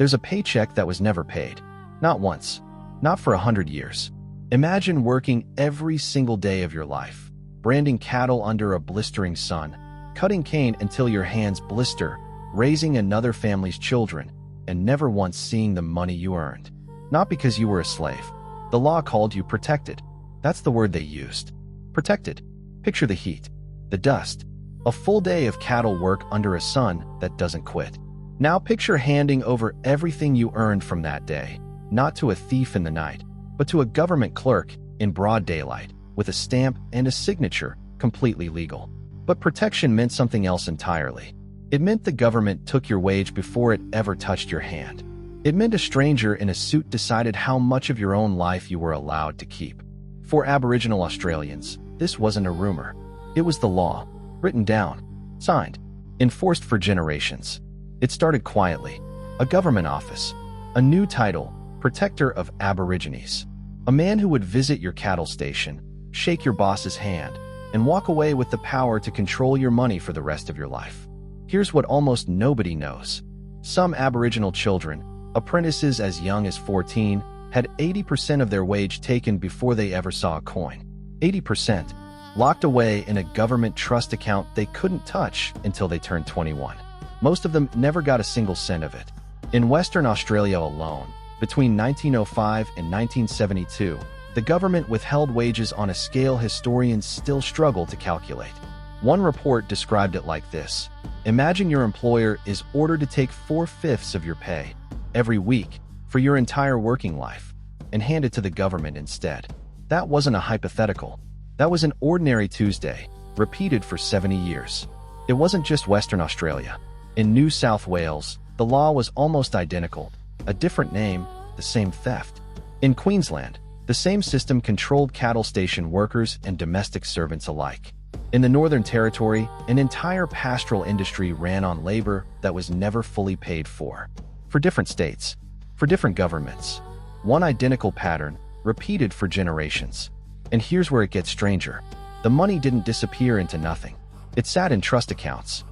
There's a paycheck that was never paid. Not once. Not for 100 years. Imagine working every single day of your life, branding cattle under a blistering sun, cutting cane until your hands blister, raising another family's children, and never once seeing the money you earned. Not because you were a slave. The law called you protected. That's the word they used. Protected. Picture the heat, the dust, a full day of cattle work under a sun that doesn't quit. Now picture handing over everything you earned from that day, not to a thief in the night, but to a government clerk in broad daylight, with a stamp and a signature, completely legal. But protection meant something else entirely. It meant the government took your wage before it ever touched your hand. It meant a stranger in a suit decided how much of your own life you were allowed to keep. For Aboriginal Australians, this wasn't a rumor. It was the law, written down, signed, enforced for generations. It started quietly. A government office, a new title, Protector of Aborigines. A man who would visit your cattle station, shake your boss's hand, and walk away with the power to control your money for the rest of your life. Here's what almost nobody knows. Some Aboriginal children, apprentices as young as 14, had 80% of their wage taken before they ever saw a coin. 80%, locked away in a government trust account they couldn't touch until they turned 21. Most of them never got a single cent of it. In Western Australia alone, between 1905 and 1972, the government withheld wages on a scale historians still struggle to calculate. One report described it like this. Imagine your employer is ordered to take 4/5 of your pay every week for your entire working life and hand it to the government instead. That wasn't a hypothetical. That was an ordinary Tuesday, repeated for 70 years. It wasn't just Western Australia. In New South Wales, the law was almost identical. A different name, the same theft. In Queensland, the same system controlled cattle station workers and domestic servants alike. In the Northern Territory, an entire pastoral industry ran on labor that was never fully paid for. For different states, for different governments, one identical pattern, repeated for generations. And here's where it gets stranger. The money didn't disappear into nothing. It sat in trust accounts,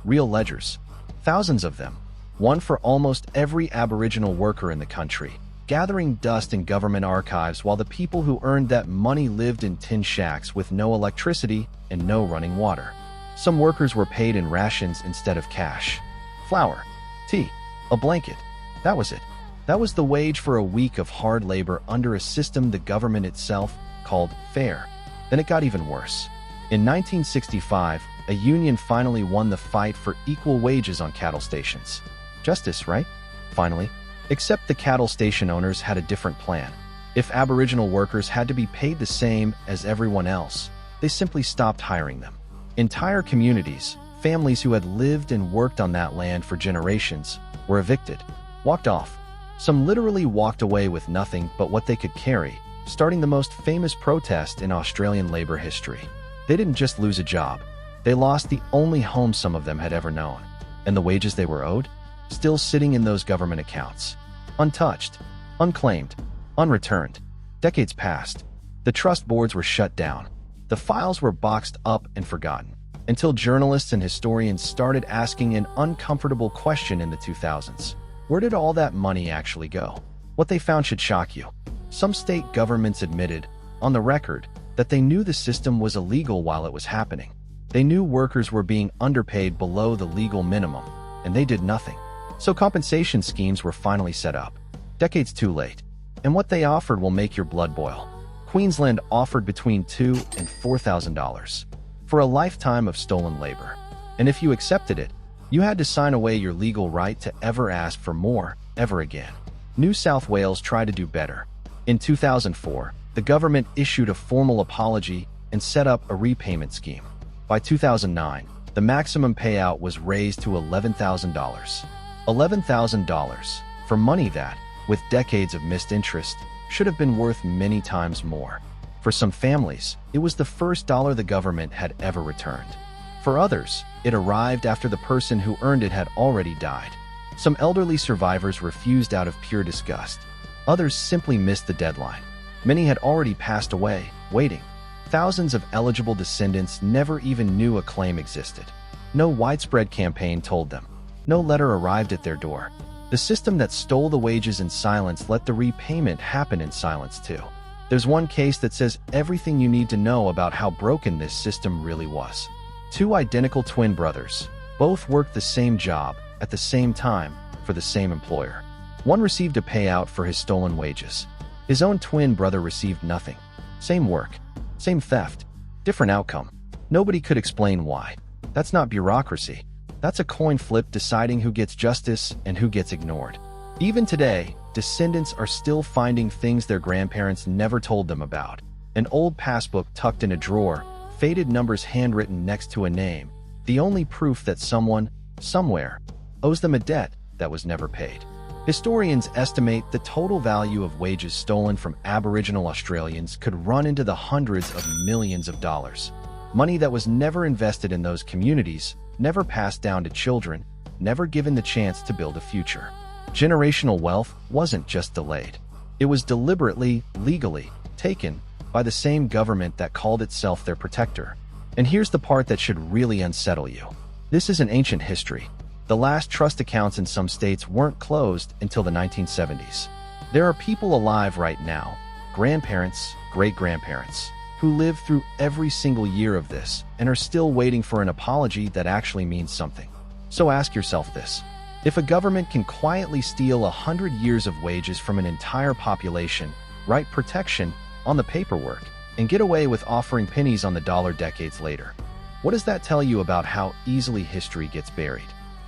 real ledgers, thousands of them, one for almost every Aboriginal worker in the country, gathering dust in government archives while the people who earned that money lived in tin shacks with no electricity and no running water. Some workers were paid in rations instead of cash. Flour, tea, a blanket. That was it. That was the wage for a week of hard labor under a system the government itself called fair. Then it got even worse. In 1965, a union finally won the fight for equal wages on cattle stations. Justice, right? Finally. Except the cattle station owners had a different plan. If Aboriginal workers had to be paid the same as everyone else, they simply stopped hiring them. Entire communities, families who had lived and worked on that land for generations, were evicted, walked off. Some literally walked away with nothing but what they could carry, starting the most famous protest in Australian labor history. They didn't just lose a job. They lost the only home some of them had ever known. And the wages they were owed? Still sitting in those government accounts. Untouched, unclaimed, unreturned. Decades passed. The trust boards were shut down. The files were boxed up and forgotten. Until journalists and historians started asking an uncomfortable question in the 2000s. Where did all that money actually go? What they found should shock you. Some state governments admitted, on the record, that they knew the system was illegal while it was happening. They knew workers were being underpaid below the legal minimum, and they did nothing. So compensation schemes were finally set up. Decades too late. And what they offered will make your blood boil. Queensland offered between $2,000 and $4,000 for a lifetime of stolen labor. And if you accepted it, you had to sign away your legal right to ever ask for more, ever again. New South Wales tried to do better. In 2004, the government issued a formal apology and set up a repayment scheme. By 2009, the maximum payout was raised to $11,000. $11,000 for money that, with decades of missed interest, should have been worth many times more. For some families, it was the first dollar the government had ever returned. For others, it arrived after the person who earned it had already died. Some elderly survivors refused out of pure disgust. Others simply missed the deadline. Many had already passed away, waiting. Thousands of eligible descendants never even knew a claim existed. No widespread campaign told them. No letter arrived at their door. The system that stole the wages in silence let the repayment happen in silence too. There's one case that says everything you need to know about how broken this system really was. Two identical twin brothers. Both worked the same job, at the same time, for the same employer. One received a payout for his stolen wages. His own twin brother received nothing. Same work, same theft, different outcome. Nobody could explain why. That's not bureaucracy. That's a coin flip deciding who gets justice and who gets ignored. Even today, descendants are still finding things their grandparents never told them about. An old passbook tucked in a drawer, faded numbers handwritten next to a name, the only proof that someone, somewhere, owes them a debt that was never paid. Historians estimate the total value of wages stolen from Aboriginal Australians could run into the hundreds of millions of dollars. Money that was never invested in those communities, never passed down to children, never given the chance to build a future. Generational wealth wasn't just delayed. It was deliberately, legally, taken by the same government that called itself their protector. And here's the part that should really unsettle you. This is an ancient history. The last trust accounts in some states weren't closed until the 1970s. There are people alive right now, grandparents, great-grandparents, who lived through every single year of this and are still waiting for an apology that actually means something. So ask yourself this. If a government can quietly steal 100 years of wages from an entire population, write protection on the paperwork, and get away with offering pennies on the dollar decades later, what does that tell you about how easily history gets buried?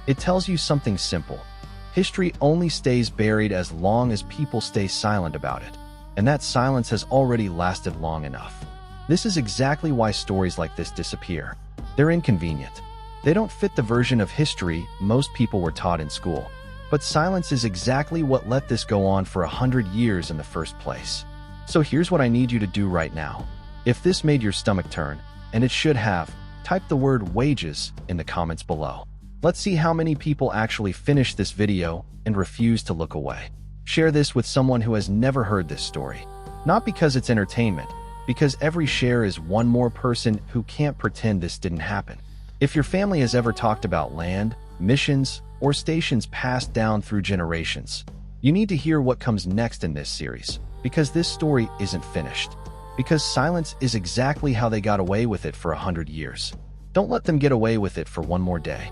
It tells you something simple. History only stays buried as long as people stay silent about it, and that silence has already lasted long enough. This is exactly why stories like this disappear. They're inconvenient. They don't fit the version of history most people were taught in school. But silence is exactly what let this go on for 100 years in the first place. So here's what I need you to do right now. If this made your stomach turn, and it should have, type the word wages in the comments below. Let's see how many people actually finish this video and refuse to look away. Share this with someone who has never heard this story. Not because it's entertainment, because every share is one more person who can't pretend this didn't happen. If your family has ever talked about land, missions, or stations passed down through generations, you need to hear what comes next in this series, because this story isn't finished. Because silence is exactly how they got away with it for 100 years. Don't let them get away with it for one more day.